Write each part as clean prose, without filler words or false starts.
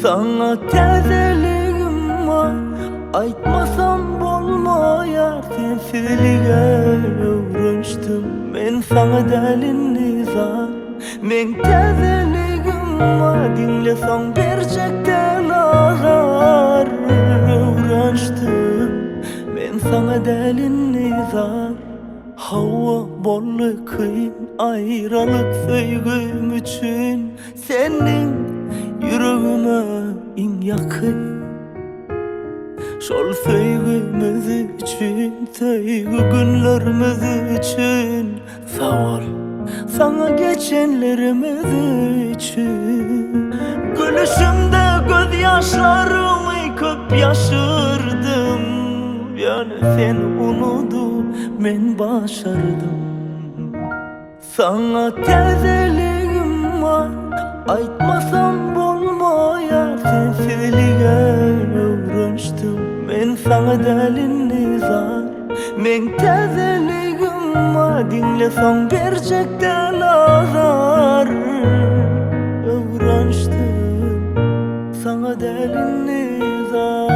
Sana təzəligim var, aytmasam bolmayar. Sensizliğe öğrençtim, men sana dəlinni zar. Men təzəligim var, dinlesem gerçekten azar. Öğrençtim, men sana dəlinni zar. Hava bollu kıyım, ayrılık söygüm üçün. Senin yüreğime in yakın. Şol söygümüz için, söygü günlerimiz için. Sağ ol, sana geçenlerimiz için. Gülüşümde gözyaşlarımı köp yaşırdım. Yani sen unutup men başardım. Sana təzəligim var, aytmasam bolmayar. Sensizliğe öğrençtim, men sana dəlinni zar. Men təzəligim var, dinlesem gerçekten azar. Öğrençtim, sana dəlinni zar.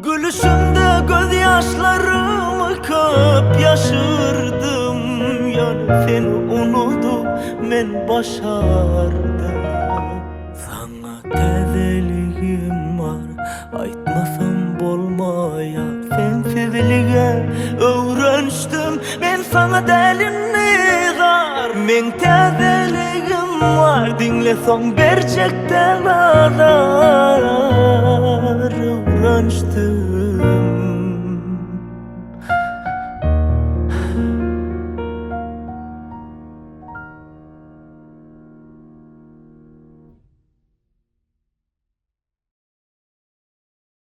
Gülüşümde gözyaşlarımı köp yaşırdım. Yani seni unutup men başardım. Sana təzəligim var, aytmasam bolmaya. Sensizliğe öğrençtim, men sana dəlinni zar. Men təzəligim var, dinlesem gerçekten azar.